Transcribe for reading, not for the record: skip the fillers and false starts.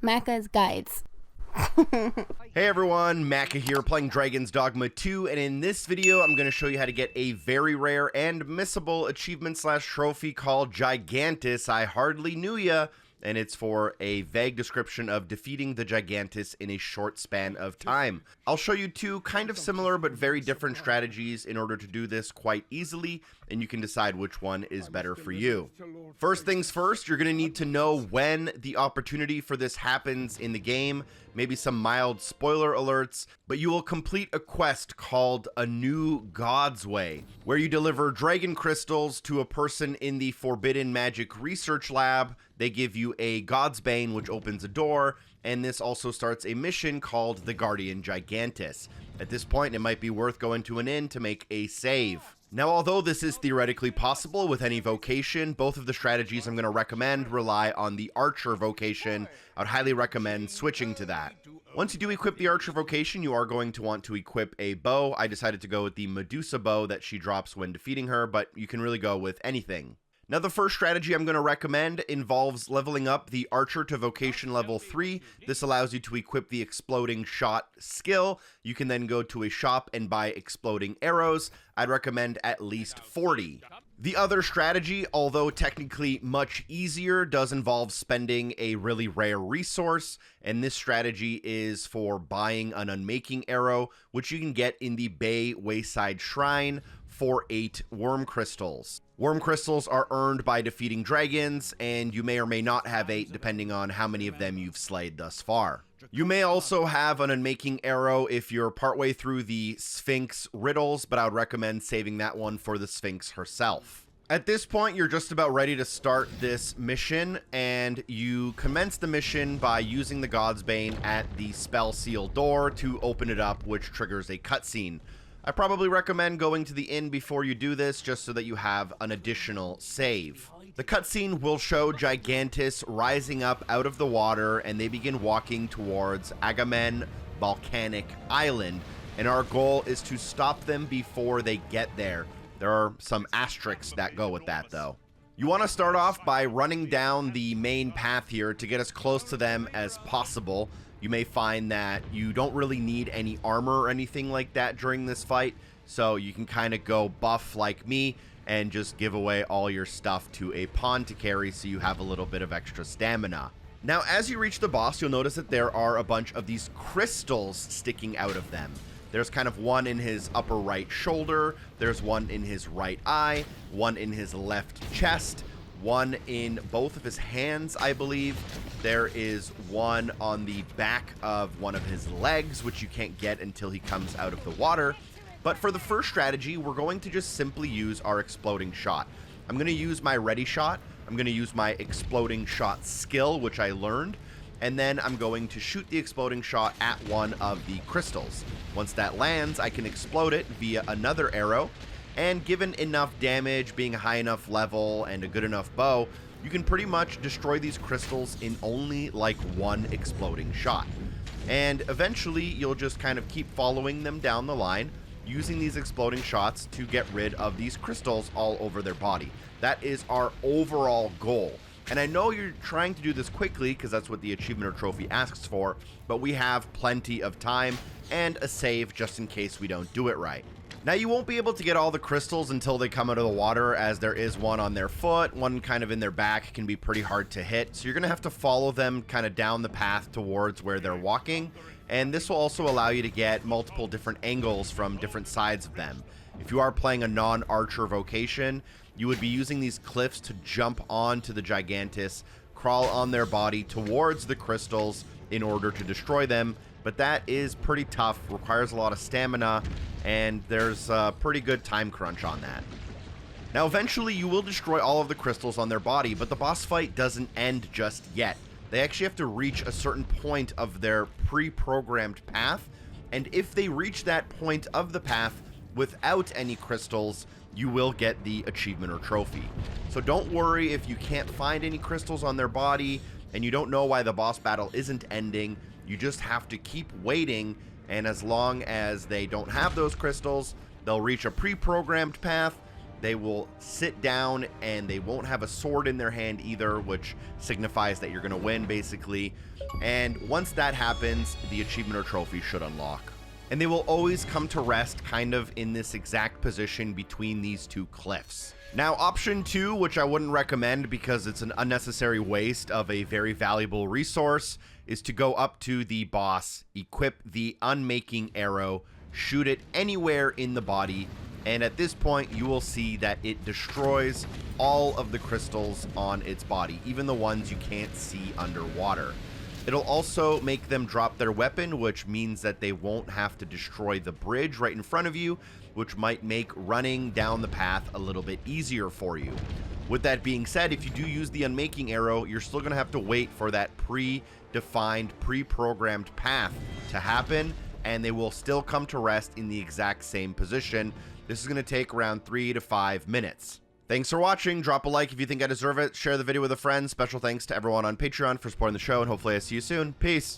Macca's Guides. Hey everyone, Macca here playing Dragon's Dogma 2, and in this video I'm going to show you how to get a very rare and missable achievement slash trophy called Gigantus. I hardly knew ya, and it's for a vague description of defeating the Gigantus in a short span of time. I'll show you two kind of similar but very different strategies in order to do this quite easily, and you can decide which one is better for you. First things first, you're going to need to know when the opportunity for this happens in the game, maybe some mild spoiler alerts, but you will complete a quest called A New God's Way, where you deliver dragon crystals to a person in the Forbidden Magic Research Lab. They give you a God's Bane, which opens a door, and this also starts a mission called the Guardian Gigantus. At this point, it might be worth going to an inn to make a save. Now, although this is theoretically possible with any vocation, both of the strategies I'm going to recommend rely on the Archer vocation. I would highly recommend switching to that. Once you do equip the Archer vocation, you are going to want to equip a bow. I decided to go with the Medusa Bow that she drops when defeating her, but you can really go with anything. Now, the first strategy I'm going to recommend involves leveling up the Archer to Vocation level 3. This allows you to equip the Exploding Shot skill. You can then go to a shop and buy exploding arrows. I'd recommend at least 40. The other strategy, although technically much easier, does involve spending a really rare resource, and this strategy is for buying an Unmaking arrow, which you can get in the Bay Wayside Shrine for 8 worm crystals. Worm crystals are earned by defeating dragons, and you may or may not have 8 depending on how many of them you've slayed thus far. You may also have an Unmaking arrow if you're partway through the Sphinx Riddles, but I would recommend saving that one for the Sphinx herself. At this point, you're just about ready to start this mission, and you commence the mission by using the God's Bane at the Spell Seal door to open it up, which triggers a cutscene. I probably recommend going to the inn before you do this, just so that you have an additional save. The cutscene will show Gigantus rising up out of the water, and they begin walking towards Agamen Volcanic Island, and our goal is to stop them before they get there. There are some asterisks that go with that, though. You want to start off by running down the main path here to get as close to them as possible. You may find that you don't really need any armor or anything like that during this fight, so you can kind of go buff like me and just give away all your stuff to a pawn to carry so you have a little bit of extra stamina. Now, as you reach the boss, you'll notice that there are a bunch of these crystals sticking out of them. There's kind of one in his upper right shoulder, there's one in his right eye, one in his left chest, one in both of his hands, I believe. There is one on the back of one of his legs, which you can't get until he comes out of the water. But for the first strategy, we're going to just simply use our Exploding Shot. I'm going to use my Ready Shot. I'm going to use my Exploding Shot skill, which I learned. And then I'm going to shoot the Exploding Shot at one of the crystals. Once that lands, I can explode it via another arrow. And given enough damage, being a high enough level, and a good enough bow, you can pretty much destroy these crystals in only like one exploding shot. And eventually, you'll just kind of keep following them down the line, using these exploding shots to get rid of these crystals all over their body. That is our overall goal. And I know you're trying to do this quickly because that's what the achievement or trophy asks for, but we have plenty of time and a save just in case we don't do it right. Now, you won't be able to get all the crystals until they come out of the water, as there is one on their foot, one kind of in their back, can be pretty hard to hit. So you're going to have to follow them kind of down the path towards where they're walking, and this will also allow you to get multiple different angles from different sides of them. If you are playing a non-archer vocation, you would be using these cliffs to jump onto the Gigantus, crawl on their body towards the crystals in order to destroy them, but that is pretty tough, requires a lot of stamina, and there's a pretty good time crunch on that. Now, eventually you will destroy all of the crystals on their body, but the boss fight doesn't end just yet. They actually have to reach a certain point of their pre-programmed path, and if they reach that point of the path without any crystals, you will get the achievement or trophy. So don't worry if you can't find any crystals on their body and you don't know why the boss battle isn't ending. You just have to keep waiting, and as long as they don't have those crystals, they'll reach a pre-programmed path, they will sit down and they won't have a sword in their hand either, which signifies that you're going to win basically. And once that happens, the achievement or trophy should unlock. And they will always come to rest kind of in this exact position between these two cliffs. Now, option 2, which I wouldn't recommend because it's an unnecessary waste of a very valuable resource, is to go up to the boss, equip the Unmaking arrow, shoot it anywhere in the body, and at this point you will see that it destroys all of the crystals on its body, even the ones you can't see underwater. It'll also make them drop their weapon, which means that they won't have to destroy the bridge right in front of you, which might make running down the path a little bit easier for you. With that being said, if you do use the Unmaking arrow, you're still going to have to wait for that pre-defined, pre-programmed path to happen, and they will still come to rest in the exact same position. This is going to take around 3 to 5 minutes. Thanks for watching. Drop a like if you think I deserve it. Share the video with a friend. Special thanks to everyone on Patreon for supporting the show, and hopefully I see you soon. Peace.